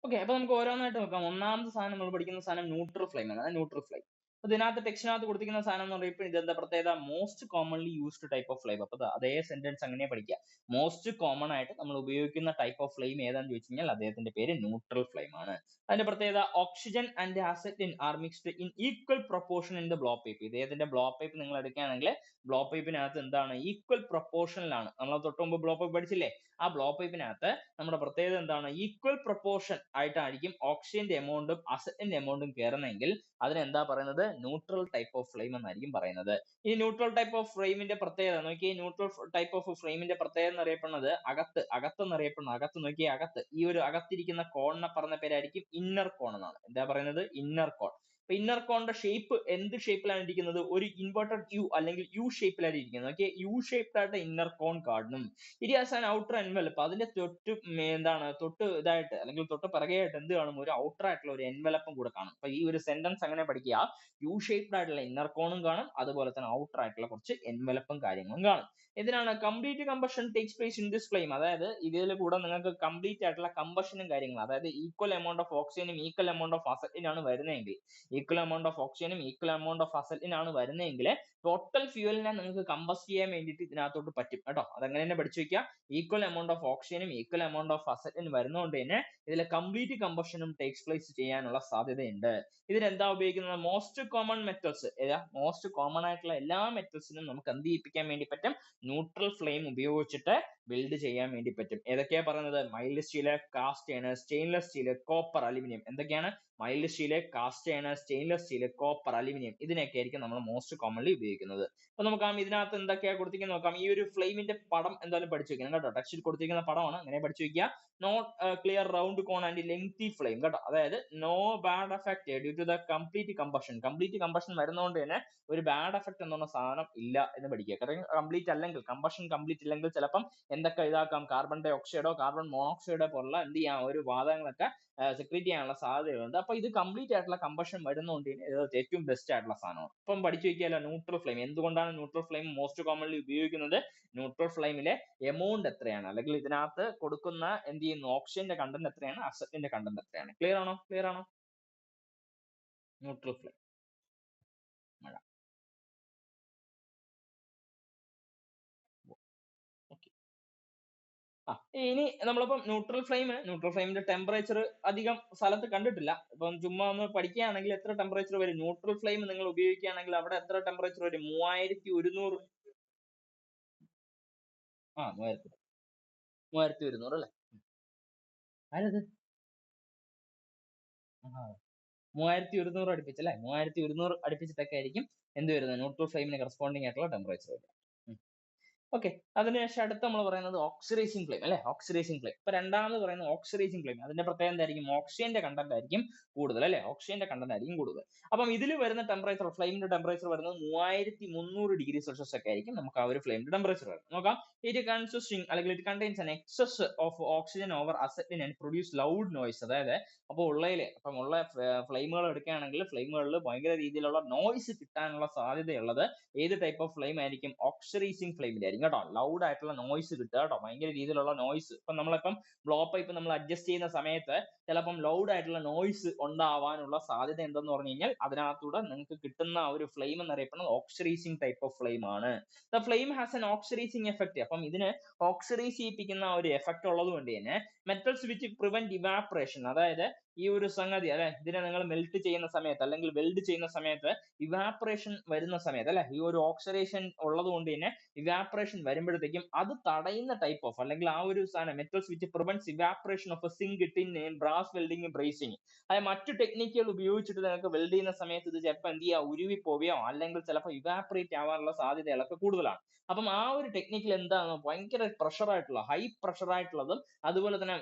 Okay, അപ്പൊ നമുക്ക് ഓരോന്നായിട്ട് നോക്കാം. ഒന്നാമത്തെ സാധനം നമ്മൾ പഠിക്കുന്ന സാധനം ന്യൂട്രൽ ഫ്ലെയിം ആണ്. ന്യൂട്രൽ ഫ്ലെയിം ഇതിനകത്ത് ടെക്സ്റ്റിനകത്ത് കൊടുത്തിരിക്കുന്ന സാധനം എന്ന് പറയുമ്പോൾ ഇതെന്താ പ്രത്യേകത? Most commonly used type of flame. അപ്പൊ അതേ സെന്റൻസ് അങ്ങനെ പഠിക്കുക. മോസ്റ്റ് കോമൺ ആയിട്ട് നമ്മൾ ഉപയോഗിക്കുന്ന ടൈപ്പ് ഓഫ് ഫ്ലെയിം ഏതാന്ന് ചോദിച്ചു കഴിഞ്ഞാൽ അദ്ദേഹത്തിന്റെ പേര് ന്യൂട്രൽ ഫ്ലെയിം ആണ്. അതിന്റെ പ്രത്യേകത oxygen and acetylene are mixed in equal proportion in the blow pipe. ഇദ്ദേഹത്തിന്റെ ബ്ലോ പൈപ്പ് നിങ്ങൾ എടുക്കുകയാണെങ്കിൽ ബ്ലോ പൈപ്പിനകത്ത് എന്താണ് ഈക്വൽ പ്രൊപ്പോർഷനിലാണ്. നമ്മൾ തൊട്ട് മുമ്പ് ബ്ലോ പൈപ്പ് പഠിച്ചില്ലേ? ആ ബ്ലോ പൈപ്പിനകത്ത് നമ്മുടെ പ്രത്യേകത എന്താണ്? ഈക്വൽ പ്രൊപ്പോർഷൻ ആയിട്ടായിരിക്കും ഓക്സിജന്റെ എമൗണ്ടും അസറ്റിന്റെ എമൗണ്ടും കയറുന്നതെങ്കിൽ അതിനെന്താ പറയുന്നത്? ന്യൂട്രൽ ടൈപ്പ് ഓഫ് ഫ്ലെയിം എന്നായിരിക്കും പറയുന്നത്. ഈ ന്യൂട്രൽ ടൈപ്പ് ഓഫ് ഫ്ലെയിമിന്റെ പ്രത്യേകത നോക്കി. ന്യൂട്രൽ ടൈപ്പ് ഓഫ് ഫ്ലെയിമിന്റെ പ്രത്യേകത എന്നറിയപ്പെടുന്നത് അകത്ത് നോക്കി, അകത്ത് ഈ ഒരു അകത്തിരിക്കുന്ന കോണിനെ പറഞ്ഞ പേരായിരിക്കും ഇന്നർ കോൺ എന്നാണ്. എന്താ പറയുന്നത്? ഇന്നർ കോൺ. അപ്പൊ ഇന്നർ കോണിന്റെ ഷേപ്പ് എന്ത് ഷേപ്പിലാണ് ഇരിക്കുന്നത്? ഒരു ഇൻവേർട്ടഡ് യു അല്ലെങ്കിൽ യു ഷേപ്പിലാണ് ഇരിക്കുന്നത്. ഓക്കെ, യു ഷേപ്ഡ് ആയിട്ട് ഇന്നർ കോൺ കാണും. ഇനി ആസ് ആൻ ഔട്ടർ എൻവലപ്പ്, അതിന്റെ തൊട്ട് എന്താണ് തൊട്ട് ഇതായിട്ട് അല്ലെങ്കിൽ തൊട്ട് പിറകെയായിട്ട് എന്ത് കാണും? ഒരു ഔട്ടർ ആയിട്ടുള്ള ഒരു എൻവലപ്പും കൂടെ കാണും. അപ്പൊ ഈ ഒരു സെന്റൻസ് അങ്ങനെ പഠിക്കുക. യു ഷേപ്ഡ് ആയിട്ടുള്ള ഇന്നർ കോണും കാണും, അതുപോലെ തന്നെ ഔട്ടർ ആയിട്ടുള്ള കുറച്ച് എൻവലപ്പും കാര്യങ്ങളും കാണും. ഇതിനാണ് complete combustion takes place in this flame. അതായത് ഇതിൽ കൂടെ നിങ്ങൾക്ക് കംപ്ലീറ്റ് ആയിട്ടുള്ള കമ്പഷനും കാര്യങ്ങളും, അതായത് ഈക്വൽ എമൗണ്ട് ഓഫ് ഓക്സിജനും ഈക്വൽ എമൗണ്ട് ഓഫ് അസറ്റിനാണ് വരുന്നതെങ്കിൽ, ഈക്വൽ എമൗണ്ട് ഓഫ് ഓക്സിജനും ഈക്വൽ എമൗണ്ട് ഓഫ് അസറ്റിനാണ് വരുന്നതെങ്കിൽ ടോട്ടൽ ഫ്യൂവലിനെ നിങ്ങൾക്ക് കമ്പസ്റ്റ് ചെയ്യാൻ വേണ്ടിയിട്ട് ഇതിനകത്തോട്ട് പറ്റും കേട്ടോ. അതങ്ങനെ തന്നെ പഠിച്ചു വെക്കുക. ഈക്വൽ എമൗണ്ട് ഓഫ് ഓക്സിജനും ഈക്വൽ എമൗണ്ട് ഓഫ് അസറ്റിനും വരുന്നതുകൊണ്ട് തന്നെ ഇതിലെ കംപ്ലീറ്റ് കമ്പഷനും ടേക്സ് പ്ലേസ് ചെയ്യാനുള്ള സാധ്യതയുണ്ട്. ഇതിനെന്താ ഉപയോഗിക്കുന്നത്? Most common metals, most common ആയിട്ടുള്ള എല്ലാ മെറ്റൽസിനും നമുക്ക് എന്ത് ചെയ്യിപ്പിക്കാൻ വേണ്ടി പറ്റും? ന്യൂട്രൽ ഫ്ലെയിം ഉപയോഗിച്ചിട്ട് ബിൽഡ് ചെയ്യാൻ വേണ്ടി പറ്റും. ഏതൊക്കെയാ പറയുന്നത്? Mild steel, cast iron, stainless steel, copper, aluminium. എന്തൊക്കെയാണ്? Mild steel, cast iron, stainless steel, copper, aluminium. ഇതിനൊക്കെ ആയിരിക്കും നമ്മൾ മോസ്റ്റ് കോമൺലി ഉപയോഗിക്കുന്നത്. അപ്പൊ നോക്കാം ഇതിനകത്ത് എന്തൊക്കെയാ കൊടുത്തിരിക്കുന്നത് നോക്കാം. ഈ ഒരു ഫ്ലെയിമിന്റെ പടം എന്തായാലും പഠിച്ചു വെക്കണം കേട്ടോ. ടെക്സ്റ്റിൽ കൊടുത്തിരിക്കുന്ന പടമാണ്, അങ്ങനെ പഠിച്ചു വെക്കുക. Note clear round cone and lengthy flame കേട്ടോ. അതായത് no bad effect due to the complete combustion. Complete combustion വരുന്നതുകൊണ്ട് തന്നെ ഒരു ബാഡ് എഫക്ട് എന്ന് പറഞ്ഞ സാധനം ഇല്ല എന്ന് പഠിക്കുക. കാരണം കംപ്ലീറ്റ് അല്ലെങ്കിൽ കമ്പഷൻ കംപ്ലീറ്റ് ഇല്ലെങ്കിൽ ചിലപ്പം എന്തൊക്കെ ഇതാക്കാം? കാർബൺ ഡൈ ഓക്സൈഡോ കാർബൺ മോണോക്സൈഡോ പോലുള്ള എന്ത് ചെയ്യാം? ഒരു വാതകങ്ങളൊക്കെ സെക്രീറ്റ് ചെയ്യാനുള്ള സാധ്യതകളുണ്ട്. അപ്പൊ ഇത് കംപ്ലീറ്റ് ആയിട്ടുള്ള കമ്പഷൻ വരുന്നതുകൊണ്ട് ഇത് ഏറ്റവും ബെസ്റ്റ് ആയിട്ടുള്ള സാധനമാണ്. അപ്പം പഠിച്ചു വെക്കാലോ ന്യൂട്രൽ ഫ്ലെയിം. എന്തുകൊണ്ടാണ് ന്യൂട്രൽ ഫ്ലെയിം മോസ്റ്റ് കോമൺലി ഉപയോഗിക്കുന്നത്? ന്യൂട്രൽ ഫ്ലെയിമിലെ എമൗണ്ട് എത്രയാണ്, അല്ലെങ്കിൽ ഇതിനകത്ത് കൊടുക്കുന്ന എന്ത് ചെയ്യുന്നു? ഓക്സിജന്റെ കണ്ടന്റ് എത്രയാണ്, അസറ്റിന്റെ കണ്ടന്റ് എത്രയാണ്? ക്ലിയർ ആണോ? ക്ലിയർ ആണോ? ന്യൂട്രൽ ഫ്ലെയിം മഴ. ഓക്കെ. ഇനി നമ്മളിപ്പം ന്യൂട്രൽ ഫ്ലെയിമിന്റെ ടെമ്പറേച്ചർ അധികം സ്ഥലത്ത് കണ്ടിട്ടില്ല. ഇപ്പം ചുമ്മാ ഒന്ന് പഠിക്കുകയാണെങ്കിൽ എത്ര ടെമ്പറേച്ചർ വരും? ന്യൂട്രൽ ഫ്ലെയിം നിങ്ങൾ ഉപയോഗിക്കുകയാണെങ്കിൽ അവിടെ എത്ര ടെമ്പറേച്ചർ വരും? 3100. 3100 അല്ലേ? ആരത്? 3100 അടുപ്പിച്ചല്ലേ? 3100 അടുപ്പിച്ചിട്ടൊക്കെ ആയിരിക്കും എന്ത് വരുന്നത്? ന്യൂട്രൽ ഫ്ലെയിമിന് കറസ്പോണ്ടിങ് ആയിട്ടുള്ള ടെമ്പറേച്ചർ വരിക. ഓക്കെ, അതിനുശേഷം അടുത്ത് നമ്മൾ പറയുന്നത് ഓക്സിഡൈസിങ് ഫ്ലെയിം അല്ലെ? Oxidising flame. ഇപ്പൊ രണ്ടാമത് പറയുന്നത് ഓക്സിഡൈസിങ് ഫ്ലെയിം. അതിന്റെ പ്രത്യേകത എന്തായിരിക്കും? ഓക്സിജന്റെ കണ്ടന്റ് ആയിരിക്കും കൂടുതൽ അല്ലെ? ഓക്സിജന്റെ കണ്ടന്റ് ആയിരിക്കും കൂടുതൽ. അപ്പം ഇതിൽ വരുന്ന ടെമ്പറേച്ചർ, ഫ്ലെയിമിന്റെ ടെമ്പറേച്ചർ വരുന്നത് 3300°C ഒക്കെ ആയിരിക്കും നമുക്ക് ആ ഒരു ഫ്ലെയിമിന്റെ ടെമ്പറേച്ചർ വരുന്നത്. നോക്കാം. ഇറ്റ് കൺസിസ്റ്റിംഗ് അല്ലെങ്കിൽ it contains an excess of oxygen over acetylene and produce loud noise. അതായത് അപ്പോൾ ഉള്ള ഫ്ലെയിമുകൾ എടുക്കുകയാണെങ്കിൽ ഫ്ലെയിമുകളിൽ ഭയങ്കര രീതിയിലുള്ള നോയ്സ് കിട്ടാനുള്ള സാധ്യതയുള്ളത് ഏത് ടൈപ്പ് ഓഫ് ഫ്ലെയിം ആയിരിക്കും? ഓക്സിഡൈസിങ് ഫ്ലെയിമിന്റെ ആയിരിക്കും കേട്ടോ. ലൗഡ് ആയിട്ടുള്ള നോയ്സ് കിട്ടുക കേട്ടോ, ഭയങ്കര രീതിയിലുള്ള നോയ്സ്. ഇപ്പം നമ്മളിപ്പം ബ്ലോ പൈപ്പ് നമ്മൾ അഡ്ജസ്റ്റ് ചെയ്യുന്ന സമയത്ത് ചിലപ്പം ലൗഡ് ആയിട്ടുള്ള നോയ്സ് ഉണ്ടാവാനുള്ള സാധ്യത എന്തെന്ന് പറഞ്ഞു കഴിഞ്ഞാൽ അതിനകത്തൂടെ നിങ്ങൾക്ക് കിട്ടുന്ന ഒരു ഫ്ലെയിം എന്നറിയപ്പെടുന്നത് ഓക്സിഡൈസിങ് ടൈപ്പ് ഓഫ് ഫ്ലെയിം ആണ്. The flame has N oxidising effect. അപ്പം ഇതിന് ഓക്സിഡൈസ് ചെയ്യിപ്പിക്കുന്ന ഒരു എഫക്ട് ഉള്ളത് കൊണ്ട് തന്നെ മെറ്റൽസ് വിച്ച് പ്രിവെന്റ് ഇവാപറേഷൻ, അതായത് ഈ ഒരു സംഗതി അല്ലെ, ഇതിനെ നിങ്ങൾ മെൽറ്റ് ചെയ്യുന്ന സമയത്ത് അല്ലെങ്കിൽ വെൽഡ് ചെയ്യുന്ന സമയത്ത് ഇവാപറേഷൻ വരുന്ന സമയത്ത് അല്ലെ, ഈ ഒരു ഓക്സിഡേഷൻ ഉള്ളത് കൊണ്ട് തന്നെ ഇവാപറേഷൻ വരുമ്പോഴത്തേക്കും അത് തടയുന്ന ടൈപ്പ് ഓഫ് അല്ലെങ്കിൽ ആ ഒരു സാധനം metals which prevents evaporation of zinc, tin, brass welding, brazing. അതായത് മറ്റു ടെക്നിക്കുകൾ ഉപയോഗിച്ചിട്ട് നിങ്ങൾക്ക് വെൽഡ് ചെയ്യുന്ന സമയത്ത് ഇത് ചിലപ്പോൾ എന്ത് ചെയ്യുക? ഉരുവി പോവുകയോ അല്ലെങ്കിൽ ചിലപ്പോൾ ഇവാപറേറ്റ് ആവാനുള്ള സാധ്യതകളൊക്കെ കൂടുതലാണ്. അപ്പം ആ ഒരു ടെക്നിക്കിൽ എന്താണ്? ഭയങ്കര പ്രഷർ ആയിട്ടുള്ള ഹൈ പ്രഷർ ആയിട്ടുള്ളതും അതുപോലെ തന്നെ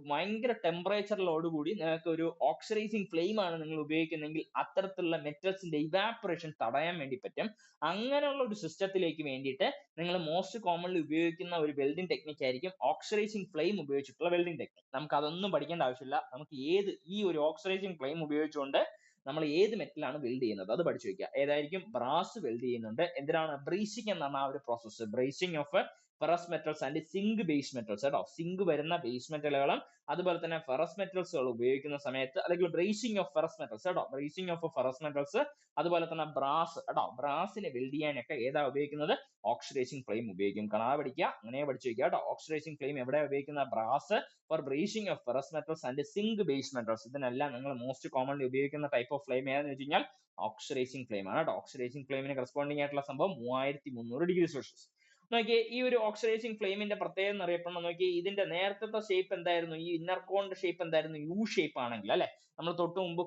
ഭയങ്കര ടെമ്പറേച്ചറിലോട് കൂടി നിങ്ങൾക്ക് ഒരു ഓക്സിഡൈസിങ് ഫ്ലെയിം ആണ് നിങ്ങൾ ഉപയോഗിക്കുന്നതെങ്കിൽ അത്തരത്തിലുള്ള മെറ്റൽസിന്റെ ഇവാപറേഷൻ തടയാൻ വേണ്ടി പറ്റും. അങ്ങനെയുള്ള ഒരു സിസ്റ്റത്തിലേക്ക് വേണ്ടിയിട്ട് നിങ്ങൾ മോസ്റ്റ് കോമൺലി ഉപയോഗിക്കുന്ന ഒരു വെൽഡിംഗ് ടെക്നിക് ആയിരിക്കും ഓക്സിഡൈസിങ് ഫ്ലെയിം ഉപയോഗിച്ചിട്ടുള്ള വെൽഡിംഗ് ടെക്നിക്. നമുക്ക് അതൊന്നും പഠിക്കേണ്ട ആവശ്യമില്ല. നമുക്ക് ഈ ഒരു ഓക്സിഡൈസിങ് ഫ്ലെയിം ഉപയോഗിച്ചുകൊണ്ട് നമ്മൾ ഏത് മെറ്റലാണ് വെൽഡ് ചെയ്യുന്നത് അത് പഠിച്ചു വെക്കുക. ഏതായിരിക്കും? ബ്രാസ് വെൽഡ് ചെയ്യുന്നുണ്ട്. എന്തിനാണ്? ബ്രേസിംഗ് എന്നാണ് ആ ഒരു process. Brazing of ferrous metals and zinc base metals കേട്ടോ. സിങ്ക് വരുന്ന ബേസ് മെറ്റലുകളും അതുപോലെ തന്നെ ഫെറസ് മെറ്റൽസുകൾ ഉപയോഗിക്കുന്ന സമയത്ത്, അല്ലെങ്കിൽ ബ്രേസിംഗ് ഓഫ് ഫെറസ് മെറ്റൽസ് കേട്ടോ, ബ്രേസിംഗ് ഓഫ് ഫെറസ് മെറ്റൽസ്, അതുപോലെ തന്നെ ബ്രാസ് കേട്ടോ, ബ്രാസിനെ ബിൽഡ് ചെയ്യാനൊക്കെ ഏതാ ഉപയോഗിക്കുന്നത്? ഓക്സിഡൈസിങ് ഫ്ലെയിം ഉപയോഗിക്കും. കാണാതെ പഠിക്കുക, അങ്ങനെ പഠിച്ചു വെക്കുക കേട്ടോ. ഓക്സിഡൈസിങ് ഫ്ലെയിം എവിടെ ഉപയോഗിക്കുന്ന? Brass for brazing of ferrous metals and zinc base metals. ഇതിനെല്ലാം നിങ്ങൾ മോസ്റ്റ് കോമൺലി ഉപയോഗിക്കുന്ന ടൈപ്പ് ഓഫ് ഫ്ലെയിം ഏതാണെന്ന് വെച്ച് കഴിഞ്ഞാൽ ഓക്സിഡൈസിങ് ഫ്ലെയിം ആണ് കേട്ടോ. ഓക്സിഡൈസിങ് ഫ്ലെയിമിന് കറസ്പോണ്ടിങ് ആയിട്ടുള്ള സംഭവം 3300°C. നോക്കിയേ, ഈ ഒരു ഓക്സിഡൈസിങ് ഫ്ലെയിമിന്റെ പ്രത്യേകത എന്നറിയപ്പെടുന്ന, നോക്കി ഇതിന്റെ നേരത്തെ ഷേപ്പ് എന്തായിരുന്നു? ഈ ഇന്നർ കോണിന്റെ ഷേപ്പ് എന്തായിരുന്നു? യു ഷേപ്പ് ആണെങ്കിൽ അല്ലെ, നമ്മൾ തൊട്ട് മുമ്പ്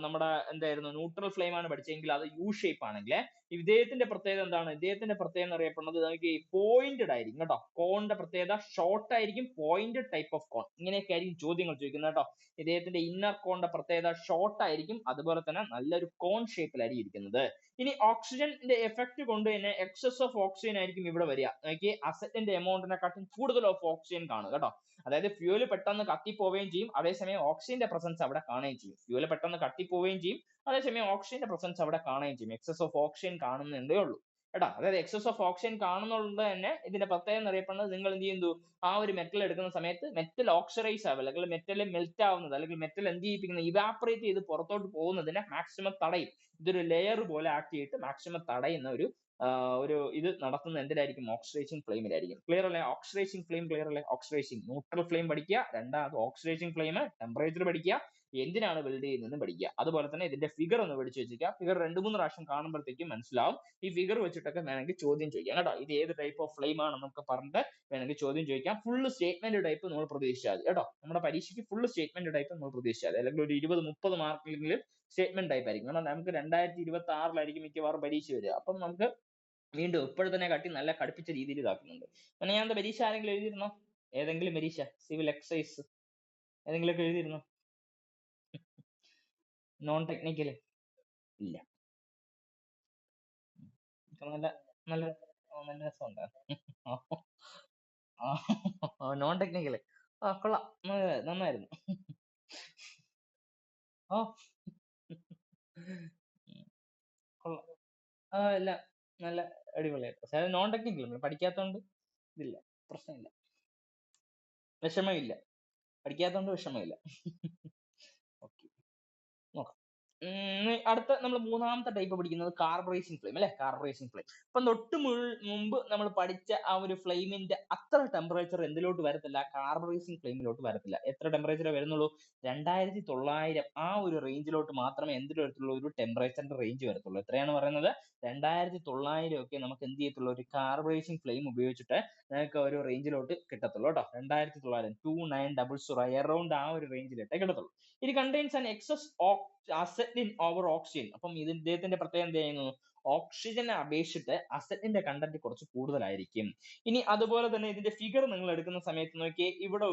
നമ്മുടെ എന്തായിരുന്നു ന്യൂട്രൽ ഫ്ലെയിം ആണ് പഠിച്ചെങ്കിൽ അത് യു ഷേപ്പ് ആണെങ്കിൽ, ഇദ്ദേഹത്തിന്റെ പ്രത്യേകത എന്താണ്? ഇദ്ദേഹത്തിന്റെ പ്രത്യേകത എന്നറിയപ്പെടുന്നത് നമുക്ക് പോയിന്റഡ് ആയിരിക്കും കേട്ടോ. കോണിന്റെ പ്രത്യേകത ഷോർട്ട് ആയിരിക്കും, പോയിന്റഡ് ടൈപ്പ് ഓഫ് കോൺ. ഇങ്ങനെയൊക്കെ ആയിരിക്കും ചോദ്യങ്ങൾ ചോദിക്കുന്നത് കേട്ടോ. ഇദ്ദേഹത്തിന്റെ ഇന്നർ കോണിന്റെ പ്രത്യേകത ഷോർട്ട് ആയിരിക്കും, അതുപോലെ തന്നെ നല്ലൊരു കോൺ ഷേപ്പിലായിരിക്കും ഇരിക്കുന്നത്. ഇനി ഓക്സിജന്റെ എഫക്ട് കൊണ്ട് തന്നെ എക്സസ് ഓഫ് ഓക്സിജൻ ആയിരിക്കും ഇവിടെ വരിക. നോക്കി, അസറ്റിന്റെ എമൗണ്ടിനെക്കാട്ടും കൂടുതൽ ഓഫ് ഓക്സിജൻ കാണുക കേട്ടോ. അതായത് ഫ്യൂല് പെട്ടെന്ന് കത്തിപ്പോവുകയും ചെയ്യും, അതേസമയം ഓക്സിജന്റെ പ്രസൻസ് അവിടെ കാണുകയും ചെയ്യും. ഫ്യൂല് പെട്ടെന്ന് കത്തിപ്പോവുകയും ചെയ്യും, അതേസമയം ഓക്സിജന്റെ പ്രസൻസ് അവിടെ കാണുകയും ചെയ്യും. എക്സസ് ഓഫ് ഓക്സിജൻ കാണുന്നതേ ഉള്ളൂ കേട്ടോ. അതായത് എക്സസ് ഓഫ് ഓക്സിജൻ കാണുന്നുള്ളത് തന്നെ ഇതിന്റെ പ്രത്യേകം എന്നറിയപ്പെടുന്നത്, നിങ്ങൾ എന്ത് ചെയ്യുന്നു? ആ ഒരു മെറ്റൽ എടുക്കുന്ന സമയത്ത് മെറ്റൽ ഓക്സിഡൈസ് ആവുക, അല്ലെങ്കിൽ മെറ്റൽ മെൽറ്റ് ആവുന്നത്, അല്ലെങ്കിൽ മെറ്റൽ എന്ത് ചെയ്യിപ്പിക്കുന്നത്? ഇവാപറേറ്റ് ചെയ്ത് പുറത്തോട്ട് പോകുന്നതിനെ മാക്സിമം തടയും. ഇതൊരു ലെയർ പോലെ ആക്ട് ചെയ്തിട്ട് മാക്സിമം തടയുന്ന ഒരു ഇത് നടത്തുന്ന എന്തിലായിരിക്കും? ഓക്സിഡൈസിങ് ഫ്ലെയിമിലായിരിക്കും. ക്ലിയർ അല്ലേ? ഓക്സിഡൈസിങ് ഫ്ലെയിം ക്ലിയർ അല്ലേ? ഓക്സിഡൈസിങ് ന്യൂട്രൽ ഫ്ലെയിം പഠിക്കുക, രണ്ടാമത് ഓക്സിഡൈസിങ് ഫ്ലെയിം ടെമ്പറേച്ചർ പഠിക്കുക, എന്തിനാണ് ബിൽഡ് ചെയ്യുന്നത് പഠിക്കുക. അതുപോലെ തന്നെ ഇതിന്റെ ഫിഗർ ഒന്ന് പഠിച്ചു വെച്ചിരിക്കുക. ഫിഗർ 2-3 പ്രാവശ്യം കാണുമ്പോഴത്തേക്കും മനസ്സിലാവും. ഈ ഫിഗർ വെച്ചിട്ടൊക്കെ വേണമെങ്കിൽ ചോദ്യം ചോദിക്കാം കേട്ടോ. ഇത് ഏത് ടൈപ്പ് ഓഫ് ഫ്ലെയിം ആണ് നമുക്ക് പറഞ്ഞിട്ട് വേണമെങ്കിൽ ചോദ്യം ചോദിക്കാം. ഫുള്ള് സ്റ്റേറ്റ്മെന്റ് ടൈപ്പ് നമ്മൾ പ്രതീക്ഷിച്ചാൽ മതി കേട്ടോ. നമ്മുടെ പരീക്ഷയ്ക്ക് ഫുള്ള് സ്റ്റേറ്റ്മെന്റ് ടൈപ്പ് നമ്മൾ പ്രതീക്ഷിച്ചാൽ മതി. അല്ലെങ്കിൽ ഒരു 20-30 മാർക്കെങ്കിലും സ്റ്റേറ്റ്മെന്റ് ടൈപ്പ് ആയിരിക്കും. കാരണം നമുക്ക് 2026 മിക്കവാറും പരീക്ഷ വരിക. അപ്പം നമുക്ക് വീണ്ടും ഇപ്പോഴത്തെ കാട്ടി നല്ല കടുപ്പിച്ച രീതിയിൽ ഇതാക്കുന്നുണ്ട്. അങ്ങനെ ഞാൻ പരീക്ഷ ആരെങ്കിലും എഴുതിയിരുന്നോ? ഏതെങ്കിലും പരീക്ഷ സിവിൽ എക്സൈസ് ഏതെങ്കിലുമൊക്കെ എഴുതിയിരുന്നോ? നോൺ ടെക്നിക്കൽ ഇല്ല. നല്ല നല്ല നല്ല രസമുണ്ടായിരുന്നു. നോൺ ടെക്നിക്കൽ കൊള്ളാം, നന്നായിരുന്നു. ഓ കൊള്ളാം. ഇല്ല, നല്ല അടിപൊളിയായിട്ട്. പക്ഷെ അത് നോൺ ടെക്നിക്കൽ പഠിക്കാത്തോണ്ട് ഇതില്ല, പ്രശ്നമില്ല, വിഷമമില്ല. പഠിക്കാത്തോണ്ട് വിഷമമില്ല. ഓക്കെ, നോക്കാം. അടുത്ത നമ്മൾ മൂന്നാമത്തെ ടൈപ്പ് പഠിക്കുന്നത് കാർബറൈസിങ് ഫ്ലെയിം അല്ലെ, കാർബറൈസിങ് ഫ്ലെയിം. അപ്പൊ തൊട്ട് മുമ്പ് നമ്മൾ പഠിച്ച ആ ഒരു ഫ്ലെയിമിന്റെ അത്ര ടെമ്പറേച്ചർ എന്തിലോട്ട് വരത്തില്ല? കാർബറൈസിങ് ഫ്ലെയിമിലോട്ട് വരത്തില്ല. എത്ര ടെമ്പറേച്ചർ വരുന്നുള്ളൂ? 2900 ആ ഒരു റേഞ്ചിലോട്ട് മാത്രമേ എന്തിൽ വരത്തുള്ളൂ? ഒരു ടെമ്പറേച്ചറിന്റെ റേഞ്ച് വരത്തുള്ളൂ. എത്രയാണ് പറയുന്നത്? 2900 ഒക്കെ നമുക്ക് എന്ത് ചെയ്യത്തുള്ളൂ? ഒരു കാർബറൈസിങ് ഫ്ലെയിം ഉപയോഗിച്ചിട്ട് നിങ്ങൾക്ക് ഒരു റേഞ്ചിലോട്ട് കിട്ടത്തുള്ളൂ കേട്ടോ. 2900 2900 അറൌണ്ട് ആ ഒരു റേഞ്ചിലിട്ടേ കിട്ടത്തുള്ളൂ. ഇത് contains an excess acetylene over oxygen. അപ്പം ഇദ്ദേഹത്തിന്റെ പ്രത്യേകം എന്ത് ചെയ്യുന്നു? ഓക്സിജനെ അപേക്ഷിച്ചിട്ട് അസറ്റിന്റെ കണ്ടന്റ് കുറച്ച് കൂടുതലായിരിക്കും. ഇനി അതുപോലെ തന്നെ ഇതിന്റെ ഫിഗർ നിങ്ങൾ എടുക്കുന്ന സമയത്ത് നോക്കിയേ, ഇവിടെ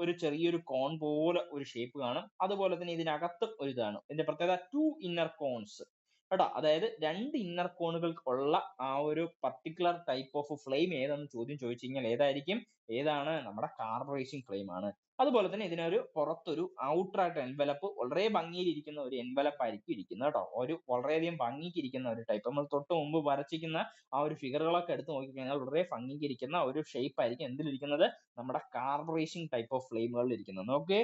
ഒരു ചെറിയൊരു കോൺ പോലെ ഒരു ഷേപ്പ് കാണും. അതുപോലെ തന്നെ ഇതിനകത്ത് ഒരു ഇതാണ്. ഇതിന്റെ പ്രത്യേകത 2 ഇന്നർ കോൺസ് കേട്ടോ. അതായത് 2 ഇന്നർ കോണുകൾ ഉള്ള ആ ഒരു പർട്ടിക്കുലർ ടൈപ്പ് ഓഫ് ഫ്ലെയിം ഏതെന്ന് ചോദ്യം ചോദിച്ചു കഴിഞ്ഞാൽ ഏതായിരിക്കും? ഏതാണ്? നമ്മുടെ കാർബറൈസിങ് ഫ്ലെയിം ആണ്. അതുപോലെ തന്നെ ഇതിനൊരു പുറത്തൊരു ഔട്ടറായിട്ട് എൻവലപ്പ്, വളരെ ഭംഗിയിലിരിക്കുന്ന ഒരു എൻവലപ്പ് ആയിരിക്കും ഇരിക്കുന്നത് കേട്ടോ. ഒരു വളരെയധികം ഭംഗിക്ക് ഇരിക്കുന്ന ഒരു ടൈപ്പ്. നമ്മൾ തൊട്ട് മുമ്പ് വരച്ചിരിക്കുന്ന ആ ഒരു ഫിഗറുകളൊക്കെ എടുത്ത് നോക്കിക്കഴിഞ്ഞാൽ വളരെ ഭംഗിക്ക് ഇരിക്കുന്ന ഒരു ഷേപ്പ് ആയിരിക്കും എന്തിലിരിക്കുന്നത്? നമ്മുടെ കാർബറൈസിങ് ടൈപ്പ് ഓഫ് ഫ്ലെയിമുകളിൽ ഇരിക്കുന്നത്. Okay,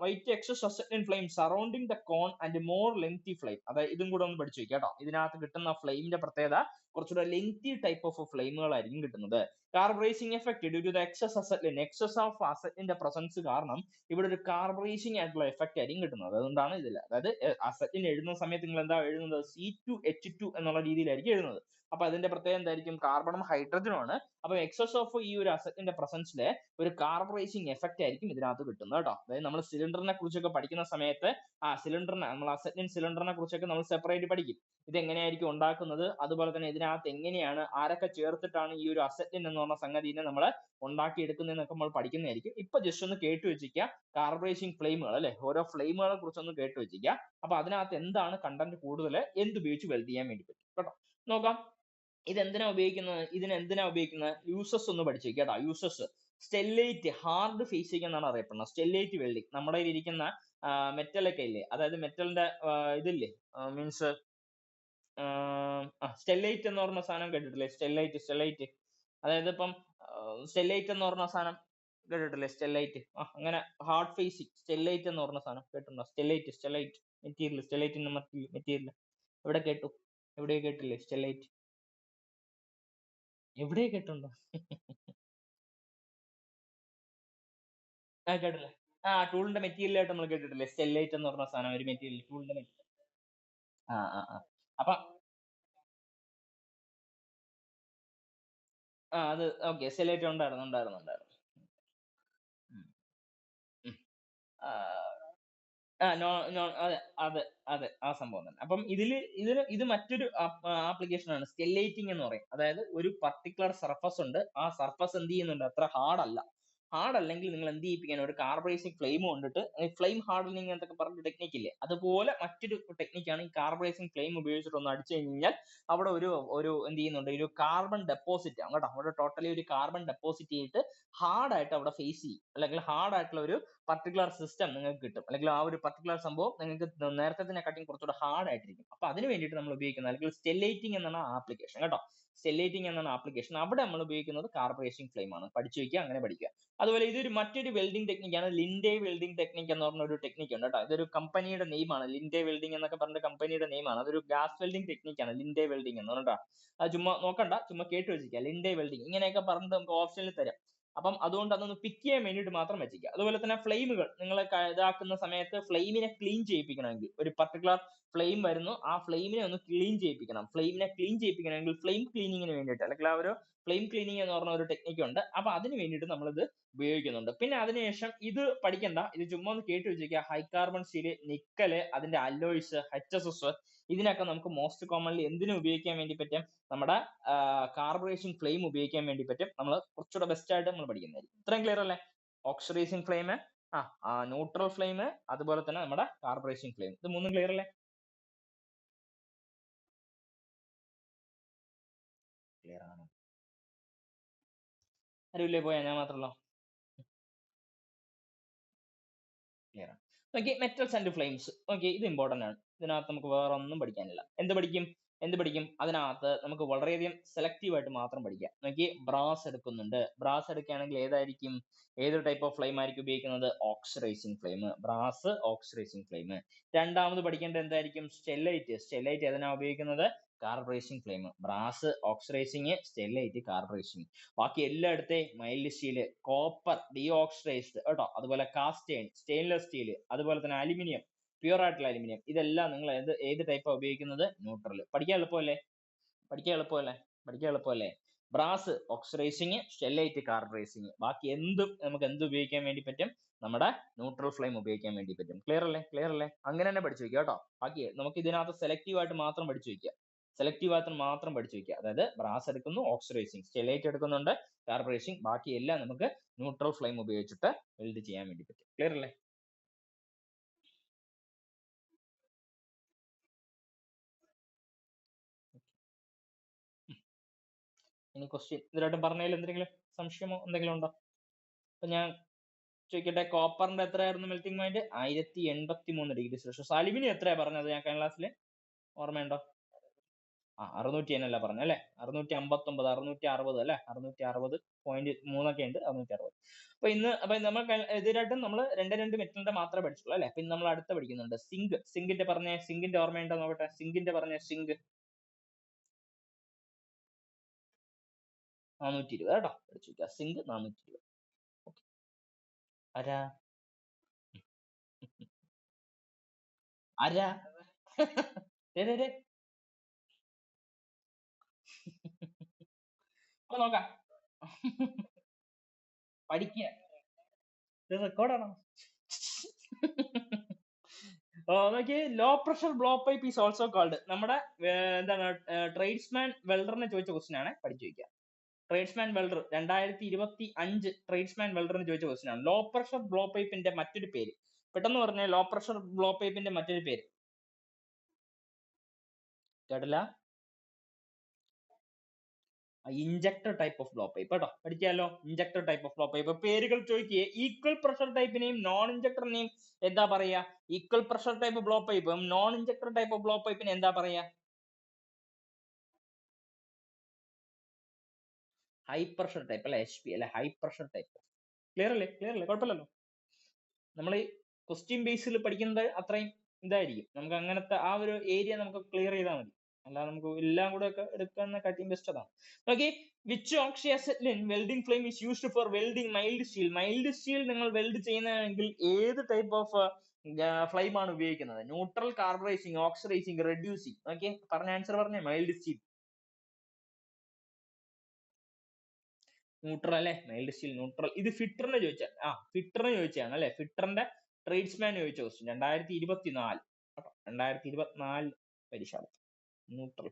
white excess acetylene flame surrounding the cone and more lengthy flame. അതായത് ഇതും കൂടെ ഒന്ന് പഠിച്ചു വെക്കാം കേട്ടോ. ഇതിനകത്ത് കിട്ടുന്ന ഫ്ലെയിമിന്റെ പ്രത്യേകത കുറച്ചുകൂടെ ലെങ്തി ടൈപ്പ് ഓഫ് ഫ്ലെയിമുകളായിരിക്കും കിട്ടുന്നത്. Carburising effect due to the excess acetylene, excess of അസറ്റിന്റെ പ്രസൻസ് കാരണം ഇവിടെ ഒരു കാർബറൈസിങ് ആയിട്ടുള്ള എഫക്ട് ആയിരിക്കും കിട്ടുന്നത്. അതുകൊണ്ടാണ് ഇതിൽ, അതായത് അസറ്റിൻ എഴുതുന്ന സമയത്ത് നിങ്ങൾ എന്താ എഴുതുന്നത്? C2H2 എന്നുള്ള രീതിയിലായിരിക്കും എഴുതുന്നത്. അപ്പൊ അതിന്റെ പ്രത്യേകത എന്തായിരിക്കും? കാർബണും ഹൈഡ്രജനും ആണ്. അപ്പൊ എക്സസ് ഓഫ് ഈ ഒരു അസറ്റിന്റെ പ്രസൻസിലെ ഒരു കാർബറൈസിങ് എഫക്ട് ആയിരിക്കും ഇതിനകത്ത് കിട്ടുന്നത് കേട്ടോ. അതായത് നമ്മൾ സിലിണ്ടറിനെ കുറിച്ചൊക്കെ പഠിക്കുന്ന സമയത്ത് സിലിണ്ടറിനെ, നമ്മൾ അസറ്റിൻ സിലിണ്ടറിനെ കുറിച്ചൊക്കെ നമ്മൾ സെപ്പറേറ്റ് പഠിക്കും. ഇത് എങ്ങനെയായിരിക്കും ഉണ്ടാക്കുന്നത്, അതുപോലെ തന്നെ ഇതിനകത്ത് എങ്ങനെയാണ്, ആരൊക്കെ ചേർത്തിട്ടാണ് ഈ ഒരു അസറ്റിൻ എന്ന് പറഞ്ഞ സംഗതിനെ നമ്മൾ ഉണ്ടാക്കിയെടുക്കുന്നതെന്നൊക്കെ നമ്മൾ പഠിക്കുന്നതായിരിക്കും. ഇപ്പൊ ജസ്റ്റ് ഒന്ന് കേട്ട് വെച്ചിരിക്കുക. കാർബറൈസിങ് ഫ്ലെയിമുകൾ അല്ലെ, ഓരോ ഫ്ലെയിമുകളെ കുറിച്ച് ഒന്ന് കേട്ട് വെച്ചിരിക്കുക. അപ്പൊ അതിനകത്ത് എന്താണ് കണ്ടന്റ് കൂടുതൽ, എന്തുപയോഗിച്ച് വെൽഡ് ചെയ്യാൻ വേണ്ടി പറ്റും കേട്ടോ. നോക്കാം, ഇതെന്തിനാ ഉപയോഗിക്കുന്നത്? ഇതിനെന്തിനാ ഉപയോഗിക്കുന്നത്? യൂസസ് ഒന്ന് പഠിച്ചു വെക്കുക കേട്ടോ. യൂസസ്: സ്റ്റെല്ലൈറ്റ് ഹാർഡ് ഫേസിംഗ് എന്നാണ് അറിയപ്പെടുന്നത്. സ്റ്റെല്ലൈറ്റ് വെൽഡിങ്, നമ്മുടെ കയ്യിൽ ഇരിക്കുന്ന മെറ്റൽ ഒക്കെ ഇല്ലേ, അതായത് മെറ്റലിന്റെ ഇതില്ലേ, മീൻസ് സ്റ്റെല്ലൈറ്റ് എന്ന് പറഞ്ഞ സാധനം കേട്ടിട്ടില്ലേ? സ്റ്റെല്ലൈറ്റ് അതായത് ഇപ്പം സ്റ്റെല്ലൈറ്റ് എന്ന് പറഞ്ഞ സാധനം കേട്ടിട്ടില്ലേ? സ്റ്റെല്ലൈറ്റ്, അങ്ങനെ ഹാർഡ് ഫേസിങ് സ്റ്റെല്ലൈറ്റ് എന്ന് പറഞ്ഞ സാധനം കേട്ടിട്ടുണ്ടോ? സ്റ്റെല്ലൈറ്റ് മെറ്റീരിയൽ, സ്റ്റെല്ലൈറ്റിന്റെ മെറ്റീരിയൽ എവിടെ കേട്ടു? എവിടെ കേട്ടില്ലേ സ്റ്റെല്ലൈറ്റ്? എവിടെ കേട്ടുണ്ടോ? കേട്ടില്ലേ? ടൂളിന്റെ മെറ്റീരിയൽ ആയിട്ട് നമ്മൾ കേട്ടിട്ടില്ലേ? സ്റ്റെല്ലൈറ്റ് എന്ന് പറഞ്ഞ സാധനം ഒരു മെറ്റീരിയൽ, ടൂളിന്റെ മെറ്റീരിയൽ. അപ്പൊ അത് ഓക്കെ, സ്റ്റെല്ലൈറ്റ് ഉണ്ടായിരുന്നു. ഉം. ഉം. ആ, നോ നോ അതെ അതെ അതെ, ആ സംഭവം തന്നെ. അപ്പം ഇത് മറ്റൊരു ആപ്ലിക്കേഷൻ ആണ്, സ്റ്റെല്ലേറ്റിംഗ് എന്ന് പറയും. അതായത് ഒരു പർട്ടിക്കുലർ സർഫസ് ഉണ്ട്, ആ സർഫസ് എന്ത് ചെയ്യുന്നുണ്ട്, അത്ര ഹാർഡ് അല്ല. ഹാർഡ് അല്ലെങ്കിൽ നിങ്ങൾ എന്ത് ചെയ്യിപ്പിക്കാൻ, ഒരു കാർബറൈസിങ് ഫ്ലെയിം കൊണ്ടിട്ട്, ഫ്ലെയിം ഹാർഡനിങ് എന്നൊക്കെ പറഞ്ഞ ടെക്നിക്ക് ഇല്ലേ, അതുപോലെ മറ്റൊരു ടെക്നിക്കാണ് ഈ കാർബറൈസിങ് ഫ്ലെയിം ഉപയോഗിച്ചിട്ട് ഒന്ന് അടിച്ചു കഴിഞ്ഞാൽ അവിടെ ഒരു ഒരു എന്ത് ചെയ്യുന്നുണ്ട്, ഒരു കാർബൺ ഡെപ്പോസിറ്റ് ആണ് കേട്ടോ, അവിടെ ടോട്ടലി ഒരു കാർബൺ ഡെപ്പോസിറ്റ് ചെയ്തിട്ട് ഹാർഡ് ആയിട്ട് അവിടെ ഫേസ് ചെയ്യും, അല്ലെങ്കിൽ ഹാർഡ് ആയിട്ടുള്ള ഒരു പർട്ടിക്കുലർ സിസ്റ്റം നിങ്ങൾക്ക് കിട്ടും, അല്ലെങ്കിൽ ആ ഒരു പർട്ടിക്കുലർ സംഭവം നിങ്ങൾക്ക് നേരത്തെ കുറച്ചുകൂടെ ഹാർഡ് ആയിട്ടിരിക്കും. അപ്പൊ അതിന് വേണ്ടിയിട്ട് നമ്മൾ ഉപയോഗിക്കുന്നത്, അല്ലെങ്കിൽ സ്റ്റെല്ലേറ്റിംഗ് എന്നാണ് ആപ്ലിക്കേഷൻ കേട്ടോ. സ്റ്റെല്ലേറ്റിംഗ് എന്നാണ് ആപ്ലിക്കേഷൻ. അവിടെ നമ്മൾ ഉപയോഗിക്കുന്നത് കാർബറേഷൻ ഫ്ലെയിം ആണ്. പഠിച്ചു വയ്ക്കുക, അങ്ങനെ പഠിക്കുക. അതുപോലെ ഇതൊരു മറ്റൊരു വെൽഡിംഗ് ടെക്നിക്കാണ്, ലിൻഡേ വെൽഡിംഗ് ടെക്നിക്ക് എന്ന് പറഞ്ഞ ഒരു ടെക്നിക്ക് ഉണ്ട് കേട്ടോ. ഇതൊരു കമ്പനിയുടെ നെയിമാണ്, ലിൻഡേ വെൽഡിംഗ് എന്നൊക്കെ പറഞ്ഞ കമ്പനിയുടെ നെയിമാണ്. അതൊരു ഗ്യാസ് വെൽഡിംഗ് ടെക്നിക്കാണ് ലിൻഡേ വെൽഡിംഗ് എന്ന് പറഞ്ഞാ. അത് ചുമ്മാ നോക്കണ്ട, ചുമ്മാ കേട്ട് വെച്ചിരിക്കുക, ലിൻഡേ വെൽഡിംഗ് ഇങ്ങനെയൊക്കെ പറഞ്ഞിട്ട് നമുക്ക് ഓപ്ഷനിൽ തരാം. അപ്പം അതുകൊണ്ട് അതൊന്ന് പിക്ക് ചെയ്യാൻ വേണ്ടിയിട്ട് മാത്രം വെച്ചിരിക്കുക. അതുപോലെ തന്നെ ഫ്ലെയിമുകൾ നിങ്ങൾ ഇതാക്കുന്ന സമയത്ത് ഫ്ലെയിമിനെ ക്ലീൻ ചെയ്യിപ്പിക്കണമെങ്കിൽ, ഒരു പർട്ടിക്കുലർ ഫ്ലെയിം വരുന്നു, ആ ഫ്ലെയിമിനെ ഒന്ന് ക്ലീൻ ചെയ്യിപ്പിക്കണം. ഫ്ലെയിമിനെ ക്ലീൻ ചെയ്യിപ്പിക്കണമെങ്കിൽ ഫ്ലെയിം ക്ലീനിങ്ങിന് വേണ്ടിയിട്ട്, അല്ലെങ്കിൽ ആ ഒരു ഫ്ലെയിം ക്ലീനിങ് എന്ന് പറഞ്ഞ ഒരു ടെക്നിക്ക് ഉണ്ട്. അപ്പൊ അതിന് വേണ്ടിയിട്ട് നമ്മളിത് ഉപയോഗിക്കുന്നുണ്ട്. പിന്നെ അതിനുശേഷം ഇത് പഠിക്കണ്ട, ഇത് ചുമ്മാ ഒന്ന് കേട്ട് വെച്ചിരിക്കുക. ഹൈ കാർബൺ സ്റ്റീൽ, നിക്കല്, അതിന്റെ അലോയ്സ്, HSS, ഇതിനൊക്കെ നമുക്ക് മോസ്റ്റ് കോമൺലി എന്തിനു ഉപയോഗിക്കാൻ വേണ്ടി പറ്റും, നമ്മുടെ കാർബറേഷൻ ഫ്ലെയിം ഉപയോഗിക്കാൻ വേണ്ടി പറ്റും. നമ്മൾ കുറച്ചുകൂടെ ബെസ്റ്റ് ആയിട്ട് നമ്മൾ പഠിക്കുന്നതായിരിക്കും. ഇത്രയും ക്ലിയർ അല്ലേ? ഓക്സിഡൈസിങ് ഫ്ലെയിം, ന്യൂട്രൽ ഫ്ലെയിം, അതുപോലെ തന്നെ നമ്മുടെ കാർബറേഷൻ ഫ്ലെയിം, ഇത് മൂന്നും ക്ലിയർ അല്ലേ? ക്ലിയർ ആണ്. അറിയില്ലേ? പോയാ ഞാൻ മാത്രമല്ലോ? ക്ലിയർ ആണ്. Okay, metals and flames. Okay, ഇത് ഇമ്പോർട്ടന്റ് ആണ്. ഇതിനകത്ത് നമുക്ക് വേറെ ഒന്നും പഠിക്കാനില്ല. എന്ത് പഠിക്കും അതിനകത്ത് നമുക്ക് വളരെയധികം സെലക്റ്റീവ് ആയിട്ട് മാത്രം പഠിക്കാം. നോക്കി, ബ്രാസ് എടുക്കുന്നുണ്ട്. ബ്രാസ് എടുക്കുകയാണെങ്കിൽ ഏത് ടൈപ്പ് ഓഫ് ഫ്ലെയിം ആയിരിക്കും ഉപയോഗിക്കുന്നത്? Oxidising flame. Brass oxidising flame. രണ്ടാമത് പഠിക്കേണ്ടത് എന്തായിരിക്കും? സ്റ്റെല്ലൈറ്റ് ഏതിനാ ഉപയോഗിക്കുന്നത്? Carburation flame. Brass oxidising, stellite carburation. ബാക്കി എല്ലായിടത്തെയും മൈൽഡ് സ്റ്റീൽ, കോപ്പർ ഡീഓക്സിഡൈസ്ഡ് കേട്ടോ, അതുപോലെ കാസ്റ്റേൺ, സ്റ്റെയിൻലെസ് സ്റ്റീൽ, അതുപോലെ തന്നെ അലുമിനിയം, പ്യൂർ ആയിട്ടുള്ള അലുമിനിയം, ഇതെല്ലാം നിങ്ങൾ ഏത് ടൈപ്പാണ് ഉപയോഗിക്കുന്നത്? ന്യൂട്രൽ. പഠിക്കാൻ എളുപ്പമല്ലേ? Brass oxidising, stellite carburising. ബാക്കി നമുക്ക് എന്ത് ഉപയോഗിക്കാൻ വേണ്ടി പറ്റും? നമ്മുടെ ന്യൂട്രൽ ഫ്ലെയിം ഉപയോഗിക്കാൻ വേണ്ടി പറ്റും. ക്ലിയർ അല്ലേ? അങ്ങനെ തന്നെ പഠിച്ചു വെക്കുക കേട്ടോ. ബാക്കി നമുക്ക് ഇതിനകത്ത് സെലക്റ്റീവ് ആയിട്ട് മാത്രം പഠിച്ചു വെക്കുക. അതായത് ബ്രാസ് എടുക്കുന്നു, ഓക്സിഡൈസിങ്, സ്റ്റെല്ലൈറ്റ് എടുക്കുന്നുണ്ട്, കാർബറേഷൻ, ബാക്കി എല്ലാം നമുക്ക് ന്യൂട്രൽ ഫ്ലെയിം ഉപയോഗിച്ചിട്ട് വെൽഡ് ചെയ്യാൻ വേണ്ടി പറ്റും. ക്ലിയർ അല്ലേ? ഇനി ക്വസ്റ്റ്യൻ ഇതിലായിട്ടും പറഞ്ഞതിൽ എന്തെങ്കിലും സംശയമോ എന്തെങ്കിലും ഉണ്ടോ? അപ്പൊ ഞാൻ ചോദിക്കട്ടെ, കോപ്പറിന്റെ എത്രയായിരുന്നു മെൽറ്റിംഗ് പോയിന്റ്? 1083°C. അലുമിനിയം എത്രയാ പറഞ്ഞത് ഞാൻ കഴിഞ്ഞ ക്ലാസ്സിൽ? ഓർമ്മയുണ്ടോ? 600 എന്നല്ല പറഞ്ഞത് അല്ലെ? 659, 660 അല്ലെ? 660.3 ഉണ്ട്, 660. അപ്പൊ നമ്മൾ ഇതിലായിട്ടും നമ്മൾ രണ്ട് മെറ്റലിന്റെ മാത്രമേ പഠിച്ചുള്ളൂ അല്ലെ? പിന്നെ നമ്മൾ അടുത്ത പഠിക്കുന്നുണ്ട് സിങ്കിന്റെ ഓർമ്മയുണ്ടോ നോക്കട്ടെ? സിങ്ക് 420 കേട്ടോ, പഠിച്ചു വെക്കുക. സിങ്ക് 420. ആരാ ആരാ അപ്പൊ നോക്കാം. പഠിക്കുക, ഇത് റെക്കോർഡാണോ? നോക്കി, low pressure blow pipe is also called. നമ്മുടെ എന്താണ് ട്രേഡ്സ്മാൻ വെൽഡറിനെ ചോദിച്ച ക്വസ്റ്റ്യൻ ആണ്, പഠിച്ചു വയ്ക്കുക. ട്രേഡ്സ്മാൻ വെൽഡർ 2025 ട്രേഡ്സ്മാൻ വെൽഡറിന് ചോദിച്ച ക്വസ്റ്റ്യൻ ആണ്. ലോ പ്രഷർ ബ്ലോ പൈപ്പിന്റെ മറ്റൊരു പേര് പെട്ടെന്ന് പറഞ്ഞേ. ലോ പ്രഷർ ബ്ലോ പൈപ്പിന്റെ മറ്റൊരു പേര് കേട്ടില്ല? Injector type of blow pipe കേട്ടോ, പഠിക്കാമല്ലോ. Injector type of blow pipe. പേരുകൾ ചോദിക്കുക. ഈക്വൽ പ്രഷർ ടൈപ്പിനെയും നോൺ ഇഞ്ചക്ടറിനെയും എന്താ പറയാ? ഈക്വൽ പ്രഷർ ടൈപ്പ് ബ്ലോ പൈപ്പും non injector type of blow പൈപ്പിനെ എന്താ പറയാ? ഹൈ പ്രഷർ ടൈപ്പ് അല്ലെ, HP അല്ലെ, ഹൈ പ്രഷർ ടൈപ്പ്. ക്ലിയർ അല്ലേ? കുഴപ്പമില്ലല്ലോ. നമ്മൾ ഈ ക്വസ്റ്റ്യൻ ബേസിൽ പഠിക്കുന്നത് അത്രയും ഇതായിരിക്കും. നമുക്ക് അങ്ങനത്തെ ആ ഒരു ഏരിയ നമുക്ക് ക്ലിയർ ചെയ്താൽ മതി. അല്ലാതെ നമുക്ക് എല്ലാം കൂടെ ഒക്കെ എടുക്കുന്ന കാര്യം ബെസ്റ്റ് അതാണ്. Okay, which oxidised welding flame is used for welding mild steel? Mild steel നിങ്ങൾ വെൽഡ് ചെയ്യുന്നതെങ്കിൽ ഏത് ടൈപ്പ് ഓഫ് ഫ്ലെയിം ആണ് ഉപയോഗിക്കുന്നത്? Neutral, carburising, oxidising, reducing. Okay, പറഞ്ഞ ആൻസർ പറഞ്ഞേ. മൈൽഡ് സ്റ്റീൽ ന്യൂട്രൽ അല്ലെ, മൈൽഡ് സ്റ്റീൽ ന്യൂട്രൽ. ഇത് ഫിറ്ററിന് ചോദിച്ചാണ് അല്ലെ, ഫിറ്ററിന്റെ ട്രേഡ്സ്മാൻ ചോദിച്ച ക്വസ്റ്റ്യൻ 2024 കേട്ടോ, 2024 പരീക്ഷ. ന്യൂട്രൽ.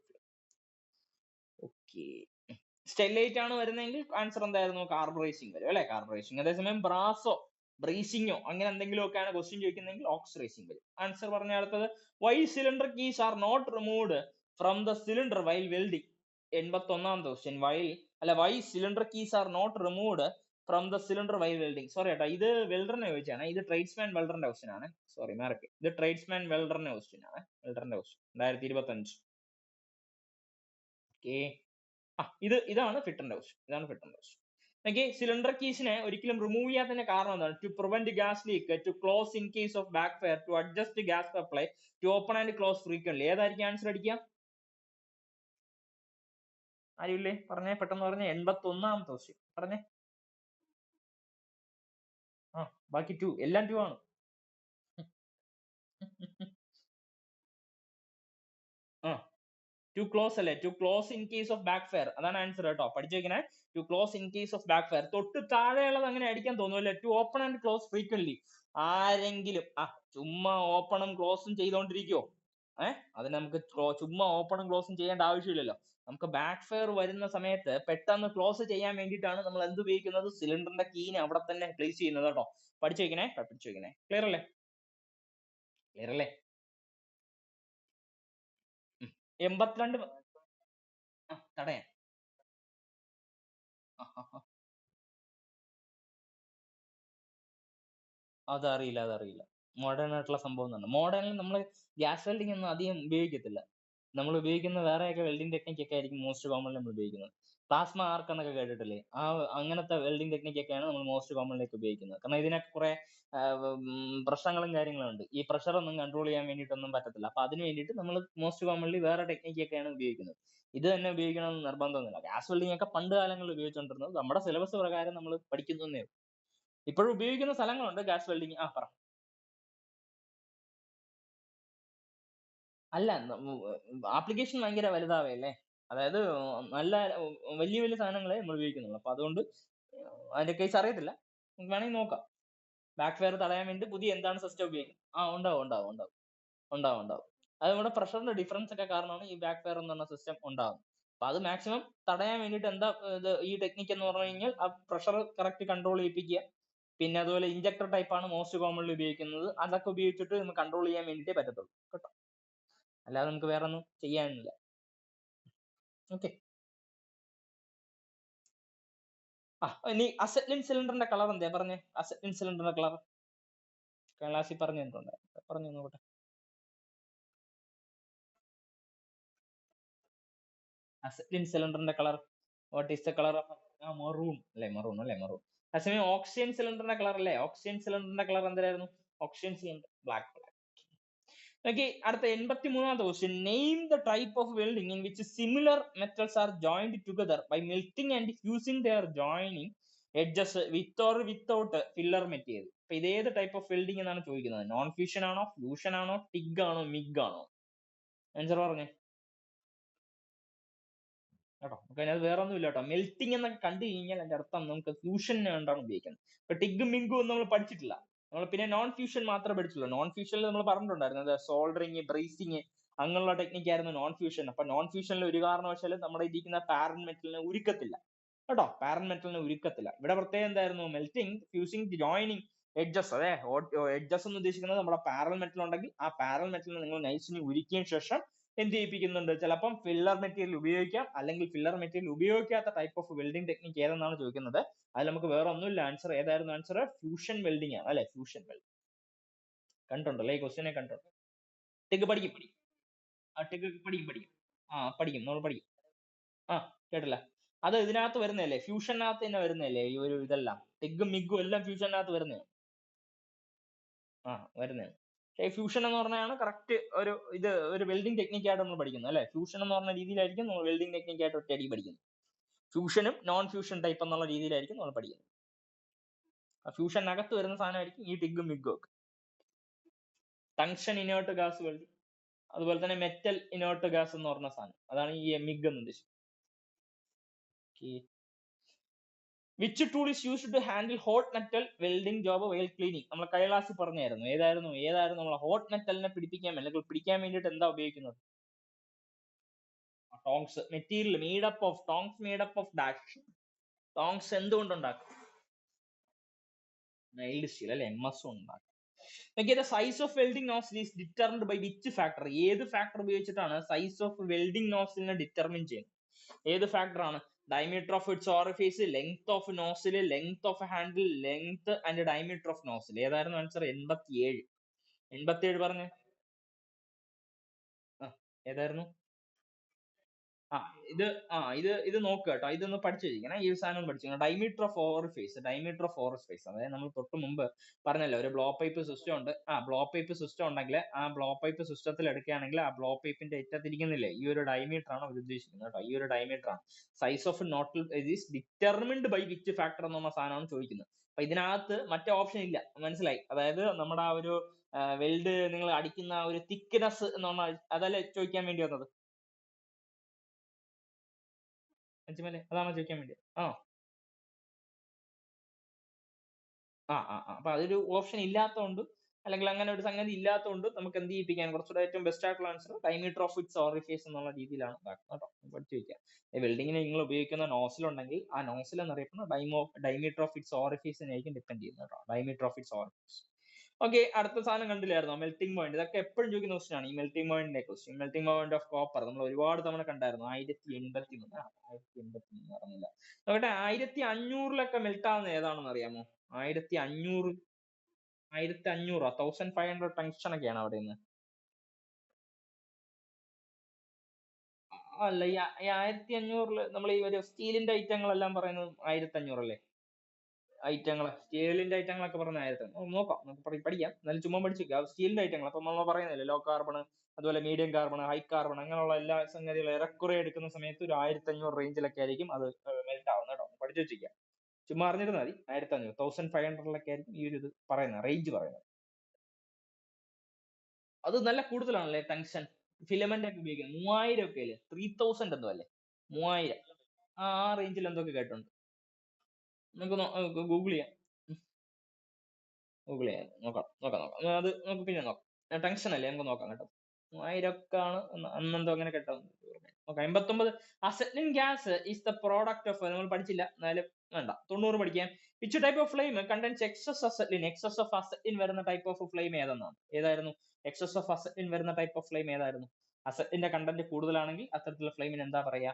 ഓക്കെ, സ്റ്റെല്ലൈറ്റ് ആണ് വരുന്നതെങ്കിൽ ആൻസർ എന്തായിരുന്നു? കാർബറൈസിങ് വരും അല്ലെ, കാർബറൈസിങ്. അതേസമയം ബ്രാസോ, ബ്രേസിങ്ങോ അങ്ങനെ എന്തെങ്കിലും ഒക്കെയാണ് ക്വസ്റ്റ്യൻ ചോദിക്കുന്നതെങ്കിൽ ഓക്സിഡൈസിങ് വരും. ആൻസർ പറഞ്ഞ അടുത്തത് why cylinder keys are not removed from the cylinder while welding? 81ാമത്തെ question. Why cylinder keys are not removed from the cylinder while welding? Sorry കേട്ടോ, ഇത് വെൽഡറിനെ ചോദിച്ചാണ്. ഇത് ട്രേഡ്സ്മാൻ വെൽഡറിന്റെ ക്വസ്റ്റ്യൻ ആണ്. Sorry mark. ഇത് ട്രേഡ്സ്മാൻ വെൽഡറിന്റെ ക്വസ്റ്റ്യൻ ആണ്. വെൽഡറിന്റെ ക്വസ്റ്റ്യൻ 2025. ഓക്കെ, ഇതാണ് ഫിറ്ററിന്റെ ക്വസ്റ്റ്യൻ. ഓക്കെ, സിലിണ്ടർ കീസിനെ ഒരിക്കലും റിമൂവ് ചെയ്യാത്തതിന്റെ കാരണം എന്താണ്? To prevent gas leak, to close in case of back fire, to adjust gas supply, to open and close frequently. ഏതായിരിക്കും ആൻസർ അടിക്കുക? ആരുമില്ലേ? പറഞ്ഞേ, പെട്ടെന്ന് പറഞ്ഞേ. 81ാമത്തെ ക്വസ്റ്റ്യൻ പറഞ്ഞേ. ബാക്കി 2 എല്ലാം 2 ആണ്. ടു ക്ലോസ് അല്ലേ, to close in case of back fire. അതാണ് ആൻസർ കേട്ടോ, പഠിച്ചു വെക്കണേ. To close in case of back fire. തൊട്ട് താഴെയുള്ളത് അങ്ങനെ അടിക്കാൻ തോന്നുമല്ലേ? To open and close frequently. ആരെങ്കിലും ചുമ്മാ ഓപ്പണും ക്ലോസും ചെയ്തോണ്ടിരിക്കുവോ? അതിന് നമുക്ക് ചുമ്മാ ഓപ്പണും ക്ലോസും ചെയ്യേണ്ട ആവശ്യമില്ലല്ലോ. നമുക്ക് ബാക്ക് ഫയർ വരുന്ന സമയത്ത് പെട്ടെന്ന് ക്ലോസ് ചെയ്യാൻ വേണ്ടിയിട്ടാണ് നമ്മൾ എന്ത് ഉപയോഗിക്കുന്നത്? സിലിണ്ടറിന്റെ കീനെ അവിടെ തന്നെ പ്ലേസ് ചെയ്യുന്നത് കേട്ടോ. പഠിച്ചു വെക്കണേ. ക്ലിയർ അല്ലേ? 82 തടയാൻ. അതറിയില്ല. മോഡേൺ ആയിട്ടുള്ള സംഭവം തന്നെ. മോഡേണിൽ നമ്മൾ ഗ്യാസ് വെൽഡിംഗ് ഒന്നും അധികം ഉപയോഗിക്കത്തില്ല. നമ്മൾ ഉപയോഗിക്കുന്ന വേറെയൊക്കെ വെൽഡിംഗ് ടെക്നിക് ഒക്കെ ആയിരിക്കും മോസ്റ്റ് കോമൺലി നമ്മൾ ഉപയോഗിക്കുന്നത്. പ്ലാസ്മ ആർക്ക് എന്നൊക്കെ കേട്ടിട്ടില്ലേ? അങ്ങനത്തെ വെൽഡിംഗ് ടെക്നിക് ഒക്കെയാണ് നമ്മൾ മോസ്റ്റ് കോമൺലി ഉപയോഗിക്കുന്നത്. കാരണം ഇതിനൊക്കെ കുറെ പ്രശ്നങ്ങളും കാര്യങ്ങളും ഉണ്ട്. ഈ പ്രഷർ ഒന്നും കൺട്രോൾ ചെയ്യാൻ വേണ്ടിയിട്ടൊന്നും പറ്റത്തില്ല. അപ്പൊ അതിന് വേണ്ടിയിട്ട് നമ്മൾ മോസ്റ്റ് കോമൺലി വേറെ ടെക്നിക് ഒക്കെയാണ് ഉപയോഗിക്കുന്നത്. ഇത് തന്നെ ഉപയോഗിക്കണമെന്ന് നിർബന്ധമൊന്നുമില്ല. ഗ്യാസ് വെൽഡിംഗ് ഒക്കെ പണ്ട് കാലങ്ങളിൽ ഉപയോഗിച്ചുകൊണ്ടിരുന്നത് നമ്മുടെ സിലബസ് പ്രകാരം നമ്മൾ പഠിക്കുന്നതേ. ഇപ്പോഴും ഉപയോഗിക്കുന്ന സ്ഥലങ്ങളുണ്ട് ഗ്യാസ് വെൽഡിംഗ്. പറ. അല്ല, ആപ്ലിക്കേഷൻ ഭയങ്കര വലുതാവല്ലേ. അതായത് നല്ല വലിയ സാധനങ്ങളെ നമ്മൾ ഉപയോഗിക്കുന്നുള്ളൂ. അപ്പൊ അതുകൊണ്ട് അതിന്റെ കേസ് അറിയത്തില്ല. നമുക്ക് വേണമെങ്കിൽ നോക്കാം. ബാക്ക് ഫയർ തടയാൻ വേണ്ടി പുതിയ എന്താണ് സിസ്റ്റം ഉപയോഗിക്കുന്നത്? ഉണ്ടാവും. അത് നമ്മുടെ പ്രഷറിന്റെ ഡിഫറൻസ് ഒക്കെ കാരണമാണ് ഈ ബാക്ക് ഫയർ എന്ന് പറഞ്ഞ സിസ്റ്റം ഉണ്ടാകുന്നത്. അപ്പൊ അത് മാക്സിമം തടയാൻ വേണ്ടിയിട്ട് എന്താ ഈ ടെക്നിക്ക് എന്ന് പറഞ്ഞു കഴിഞ്ഞാൽ ആ പ്രഷർ കറക്റ്റ് കൺട്രോൾ ചെയ്യിപ്പിക്കുക. പിന്നെ അതുപോലെ ഇഞ്ചക്ടർ ടൈപ്പ് ആണ് മോസ്റ്റ് കോമൺലി ഉപയോഗിക്കുന്നത്. അതൊക്കെ ഉപയോഗിച്ചിട്ട് നമുക്ക് കൺട്രോൾ ചെയ്യാൻ വേണ്ടിയിട്ടേ പറ്റത്തുള്ളൂ കേട്ടോ. അല്ലാതെ നമുക്ക് വേറെ ഒന്നും ചെയ്യാനില്ല. ഓക്കെ, ഇനി അസെറ്റ്ലിൻ സിലിണ്ടറിന്റെ കളർ എന്താ പറഞ്ഞേ? അസെറ്റ്ലിൻ സിലിണ്ടറിന്റെ കളർ ക്ലാസ്സിൽ പറഞ്ഞു നോക്കട്ടെ. അസെറ്റ്ലിൻ സിലിണ്ടറിന്റെ colour, what is the colour? Maroon അല്ലേ? മെറൂൺ. അതേസമയം ഓക്സിജൻ സിലിണ്ടറിന്റെ കളർ അല്ലേ? ഓക്സിജൻ സിലിണ്ടറിന്റെ കളർ എന്തായിരുന്നു? Oxygen cylinder black. ഓക്കെ, അടുത്ത 83ാമത്തെ question. Name the type of welding in which similar metals are joined together by melting and fusing their joining edges with or without filler material. അപ്പൊ ഇത് ഏത് type of welding എന്നാണ് ചോദിക്കുന്നത്? Non fusion ആണോ, fusion ആണോ, TIG ആണോ, MIG ആണോ? Answer പറഞ്ഞേ കേട്ടോ. നമുക്ക് അതിനകത്ത് വേറെ ഒന്നും ഇല്ല കേട്ടോ. മെൽറ്റിംഗ് എന്നൊക്കെ കണ്ടു കഴിഞ്ഞാൽ അതിന്റെ അർത്ഥം നമുക്ക് ഫ്യൂഷൻ കണ്ടാണ് ഉപയോഗിക്കുന്നത്. ഇപ്പൊ ടിഗ് മിഗും ഒന്നും നമ്മൾ പഠിച്ചിട്ടില്ല. നമ്മൾ പിന്നെ നോൺ ഫ്യൂഷൻ മാത്രമേ പഠിച്ചുള്ളൂ. നോൺ ഫ്യൂഷനിൽ നമ്മൾ പറഞ്ഞിട്ടുണ്ടായിരുന്നു സോൾഡറിങ്, ബ്രേസിങ് അങ്ങനെയുള്ള ടെക്നിക്ക് ആയിരുന്നു നോൺ ഫ്യൂഷൻ. അപ്പൊ നോൺ ഫ്യൂഷനിൽ ഒരു കാരണവശാലും നമ്മുടെ ഇരിക്കുന്ന പാരൻ മെറ്റലിനെ ഉരുക്കത്തില്ല കേട്ടോ. പാരൻ മെറ്റലിനെ ഉരുക്കത്തില്ല. ഇവിടെ പ്രത്യേകം എന്തായിരുന്നു? Melting, fusing, joining edges. Edges എന്ന് ഉദ്ദേശിക്കുന്നത് നമ്മുടെ പാരൽ മെറ്റൽ ഉണ്ടെങ്കിൽ ആ പാരൽ മെറ്റലിനെ നിങ്ങൾ നൈസിന് ഉരുക്കിയ ശേഷം എന്ത് ചെയ്യിപ്പിക്കുന്നുണ്ട്? ചിലപ്പം ഫില്ലർ മെറ്റീരിയൽ ഉപയോഗിക്കാം, അല്ലെങ്കിൽ ഫില്ലർ മെറ്റീരിയൽ ഉപയോഗിക്കാത്ത ടൈപ്പ് ഓഫ് വെൽഡിംഗ് ടെക്നിക്ക് ഏതെന്നാണ് ചോദിക്കുന്നത്. അതിൽ നമുക്ക് വേറെ ഒന്നുമില്ല. ആൻസർ ഏതായിരുന്നു? ആൻസർ ഫ്യൂഷൻ വെൽഡിംഗ് ആണ് അല്ലെ? Fusion welding. കണ്ടിട്ടുണ്ടല്ലേ? ഈ ക്വസ്റ്റിനെ കണ്ടിട്ടുണ്ട്. ടിഗ് പഠിക്കും. ടിഗ് പഠിക്കും. നമ്മൾ പഠിക്കും. കേട്ടില്ല. അത് ഇതിനകത്ത് വരുന്നതല്ലേ, ഫ്യൂഷനകത്ത് തന്നെ വരുന്നതല്ലേ ഈ ഒരു ഇതെല്ലാം, ടിഗും മിഗും എല്ലാം ഫ്യൂഷനകത്ത് വരുന്നത്. വരുന്നതാണ്. പക്ഷേ ഫ്യൂഷൻ എന്ന് പറഞ്ഞാണ് കറക്റ്റ് ഒരു വെൽഡിംഗ് ടെക്നിക് ആയിട്ട് നമ്മൾ പഠിക്കുന്നത് അല്ലെ. ഫ്യൂഷൻ എന്ന് പറഞ്ഞ രീതിയിലായിരിക്കും നമ്മൾ വെൽഡിംഗ് ടെക്നിക് ആയിട്ട് ഒറ്റയടി പഠിക്കുന്നത്. ഫ്യൂഷനും നോൺ ഫ്യൂഷൻ ടൈപ്പ് എന്നുള്ള രീതിയിലായിരിക്കും നമ്മൾ പഠിക്കുന്നത്. ഫ്യൂഷനകത്ത് വരുന്ന സാധനമായിരിക്കും ഈ ടിഗും മിഗും ഒക്കെ. ടങ്ഷൻ ഇനേർട്ട് ഗ്യാസ് വെൽഡിംഗ്, അതുപോലെ തന്നെ മെറ്റൽ ഇനേർട്ട് ഗ്യാസ് എന്ന് പറഞ്ഞ സാധനം, അതാണ് ഈ മിഗ് എന്ന് ഉദ്ദേശിച്ചത്. Which tool is used to handle hot metal welding job well cleaning? നമ്മൾ കൈലാസി പറഞ്ഞായിരുന്നു. ഏതായിരുന്നു നമ്മൾ ഹോട്ട് മെറ്റലിനെ അല്ലെങ്കിൽ പിടിക്കാൻ വേണ്ടിയിട്ട് എന്താ ഉപയോഗിക്കുന്നത്? Tongs. Material made up of tongs, made up of dash. Tongs എന്തുകൊണ്ടുണ്ടാക്കും? മൈൽഡ് സ്റ്റീൽ അല്ലെ, MS ഉണ്ടാക്കും. The size of welding nozzle is determined by which factor? ഏത് ഫാക്ടർ ഉപയോഗിച്ചിട്ടാണ് സൈസ് ഓഫ് വെൽഡിംഗ് നോസിലിനെ ഡിറ്റർമിൻ ചെയ്യുന്നത്? ഏത് ഫാക്ടർ ആണ്? Diameter of its orifice, length of nozzle, length of handle, length and diameter of nozzle. ഏതായിരുന്നു answer? 87. 87 പറഞ്ഞേ. ഏതായിരുന്നു? ഇത് നോക്കുക കേട്ടോ, ഇതൊന്ന് പഠിച്ചു വെച്ചിരിക്കണം. ഈ സാധനം പഠിച്ചു. ഡയമീറ്റർ ഓഫ് ഓറിഫേസ്, അതായത് നമ്മൾ തൊട്ട് മുമ്പ് പറഞ്ഞല്ലോ, ഒരു ബ്ലോ പൈപ്പ് സിസ്റ്റം ഉണ്ട്. ബ്ലോ പൈപ്പ് സിസ്റ്റം ഉണ്ടെങ്കിൽ ആ ബ്ലോ പൈപ്പ് സിസ്റ്റത്തിൽ എടുക്കുകയാണെങ്കിൽ ആ ബ്ലോ പൈപ്പിന്റെ അറ്റത്തിരിക്കുന്നില്ലേ, ഈ ഒരു ഡയമീറ്റർ ആണ് അവർ ഉദ്ദേശിക്കുന്നത് കേട്ടോ. ഈ ഒരു ഡയമീറ്റർ ആണ്. Size of nozzle is determined by which factor എന്നുള്ള സാധനമാണ് ചോദിക്കുന്നത്. അപ്പൊ ഇതിനകത്ത് മറ്റേ ഓപ്ഷൻ ഇല്ല, മനസ്സിലായി? അതായത് നമ്മുടെ ആ ഒരു വെൽഡ് നിങ്ങൾ അടിക്കുന്ന ഒരു തിക്നെസ് എന്നുള്ള അതല്ലേ ചോദിക്കാൻ വേണ്ടി വന്നത്? അഞ്ചുമല്ലേ, അതാണോ ചോദിക്കാൻ വേണ്ടി? അപ്പൊ അതൊരു ഓപ്ഷൻ ഇല്ലാത്തതുകൊണ്ട്, അല്ലെങ്കിൽ അങ്ങനെ ഒരു സംഗതി ഇല്ലാത്തതുകൊണ്ട് നമുക്ക് എന്ത് ചെയ്യിപ്പിക്കാൻ കുറച്ചുകൂടെ ഏറ്റവും ബെസ്റ്റ് ആയിട്ടുള്ള ആൻസർ ഡയമീറ്റർ ഓഫ് ഇറ്റ്സ് ഓറിഫേസ് എന്നുള്ള രീതിയിലാണ് കേട്ടോ. പഠിച്ചു വയ്ക്കുക. വെൽഡിങ്ങിന് നിങ്ങൾ ഉപയോഗിക്കുന്ന നോസിൽ ഉണ്ടെങ്കിൽ ആ നോസിൽ എന്നറിയപ്പെടുന്ന ഡയമീറ്റർ ഓഫ് ഇറ്റ്സ് ഓറിഫേസിനായിരിക്കും ഡിപ്പെൻഡ് ചെയ്യുന്നത് കേട്ടോ. Diameter of its orifice. Okay, അടുത്ത സാധനം കണ്ടില്ലായിരുന്നോ? Melting point. ഇതൊക്കെ എപ്പോഴും ചോദിക്കുന്ന ക്വസ്റ്റൻ ആണ് ഈ മെൽറ്റിംഗ് പോയിന്റിന്റെ question. Melting point of copper നമ്മൾ ഒരുപാട് തവണ കണ്ടായിരുന്നു. 1083 അറിയില്ല. നോക്കട്ടെ, 1500 മെൽറ്റ് ആവുന്ന ഏതാണെന്ന് അറിയാമോ? 1500 1500 ടങ്സ്റ്റൺ ഒക്കെയാണ് അവിടെ നിന്ന്. അല്ല, ഈ 1500 നമ്മൾ ഈ ഒരു സ്റ്റീലിന്റെ ഐറ്റങ്ങളെല്ലാം പറയുന്നത് 1500 അല്ലേ? ഐറ്റങ്ങൾ, സ്റ്റീലിന്റെ ഐറ്റങ്ങളൊക്കെ പറഞ്ഞ 1500. നോക്കാം, നമുക്ക് പഠിക്കാം. എന്നാലും ചുമ്മാ പഠിച്ചിരിക്കുക. സ്റ്റീലിന്റെ ഐറ്റങ്ങൾ അപ്പൊ നമ്മൾ പറയുന്നില്ലേ, ലോ കാർബൺ, അതുപോലെ മീഡിയം കാർബൺ, ഹൈ കാർബൺ, അങ്ങനെയുള്ള എല്ലാ സംഗതികളും ഏറെക്കുറെ എടുക്കുന്ന സമയത്ത് ഒരു 1500 റേഞ്ചിലൊക്കെ ആയിരിക്കും അത് മെൽറ്റ് ആവുന്നത് കേട്ടോ. പഠിച്ചു വെച്ചിരിക്കുക. ചുമ്മാ അറിഞ്ഞിരുന്നാൽ മതി. 1500 1500 ആയിരിക്കും ഈ ഒരു ഇത് പറയുന്നത്, റേഞ്ച് പറയുന്നത്. അത് നല്ല കൂടുതലാണല്ലേ ടങ്ഷൻ. ഫിലമെന്റ് ഒക്കെ ഉപയോഗിക്കുന്നത് 3000 ഒക്കെ അല്ലേ? 3000 എന്തോ അല്ലേ? 3000 ആ റേഞ്ചിൽ എന്തൊക്കെ കേട്ടുണ്ട്. നമുക്ക് ഗൂഗിൾ ചെയ്യാം. നോക്കാം. അത് നമുക്ക് പിന്നെ നോക്കാം. ടങ്ഷൻ അല്ലേ, നമുക്ക് നോക്കാം കേട്ടോ. 3000 ഒക്കെ ആണ് അന്നെന്തോ അങ്ങനെ കേട്ടോ. നോക്കാം. 89 acetylene gas is the product of, നമ്മൾ പഠിച്ചില്ല എന്നാലും വേണ്ട. 90 പഠിക്കാം. Which type of flame contains excess acetylene? Excess of acetylene വരുന്ന ടൈപ്പ് ഓഫ് ഫ്ലെയിം ഏതെന്നാണ്? ഏതായിരുന്നു എക്സസ് ഓഫ് അസെറ്റിൻ വരുന്ന ടൈപ്പ് ഓഫ് ഫ്ലെയിം? ഏതായിരുന്നു? അസെറ്റിന്റെ കണ്ടന്റ് കൂടുതലാണെങ്കിൽ അത്തരത്തിലുള്ള ഫ്ലെയിമിന് എന്താ പറയാ?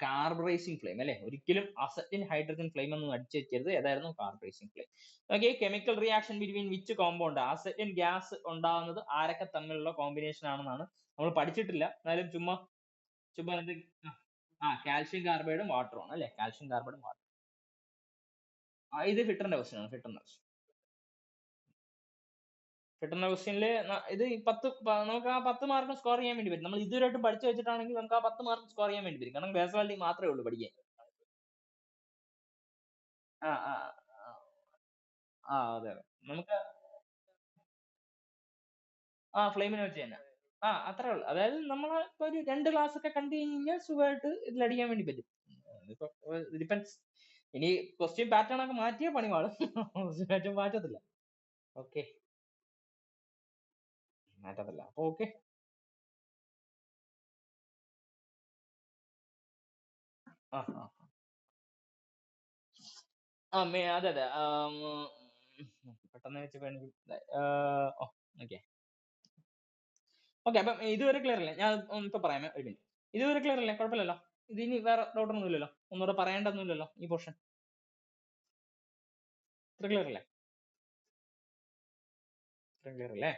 കാർബറൈസിങ് ഫ്ലെയിം അല്ലെ. ഒരിക്കലും അസെറ്റിൻ ഹൈഡ്രജൻ ഫ്ലെയിം ഒന്നും അടിച്ചു വെക്കരുത്. ഏതായിരുന്നു? Carburizing flame. Okay, chemical reaction between which compound? Acetylene gas ഉണ്ടാകുന്നത് ആരൊക്കെ തമ്മിലുള്ള കോമ്പിനേഷൻ ആണെന്നാണ് നമ്മൾ പഠിച്ചിട്ടില്ല, എന്നാലും ചുമ്മാ കാൽഷ്യം കാർബൈഡും വാട്ടറും ആണ് അല്ലെ. കാൽഷ്യം കാർബൈഡും വാട്ടർ. ഇത് ഫിറ്ററിന്റെ ക്വസ്റ്റ്യൻ ആണ്. കിട്ടുന്ന ക്വസ്റ്റ്യനിൽ ഇത് 10 നമുക്ക് ആ 10 മാർക്ക് സ്കോർ ചെയ്യാൻ വേണ്ടി പറ്റും. നമ്മൾ ഇതുവരെയായിട്ടും പഠിച്ചു വെച്ചിട്ടാണെങ്കിൽ നമുക്ക് ആ 10 മാർക്ക് സ്കോർ ചെയ്യാൻ വേണ്ടി പറ്റും. കാരണം പേഴ്സണാലിറ്റി മാത്രമേ ഉള്ളൂ പഠിക്കാൻ. അതെ. നമുക്ക് ഫ്ലെയിമിനെ വെച്ച് തന്നെ. അത്രേ ഉള്ളൂ. അതായത് നമ്മൾ ഇപ്പൊ ഒരു 2 ക്ലാസ് ഒക്കെ കണ്ടു കഴിഞ്ഞാൽ സുഖമായിട്ട് ഇതിൽ അടിക്കാൻ വേണ്ടി പറ്റും. ഡിപ്പെൻസ്. ഇനി ക്വസ്റ്റ്യൻ പാറ്റേൺ ഒക്കെ മാറ്റിയ പണി പാടും. മാറ്റത്തില്ല. ഓക്കെ, മാറ്റത്തില്ല. അപ്പൊ ഓക്കെ. അതെ. പെട്ടെന്ന് വെച്ച് ഓക്കെ. അപ്പം ഇതുവരെ ക്ലിയർ അല്ലേ? ഞാൻ ഇപ്പൊ പറയാമേ, ഒരു മിനിറ്റ്. ഇതുവരെ ക്ലിയർ അല്ലേ? കുഴപ്പമില്ലല്ലോ. ഇതിനി വേറെ ഡൗട്ട് ഒന്നും ഇല്ലല്ലോ? ഒന്നുകൂടെ പറയേണ്ടതൊന്നുമില്ലല്ലോ ഈ പോർഷൻ? ക്ലിയർ അല്ലേ? ക്ലിയർ അല്ലേ?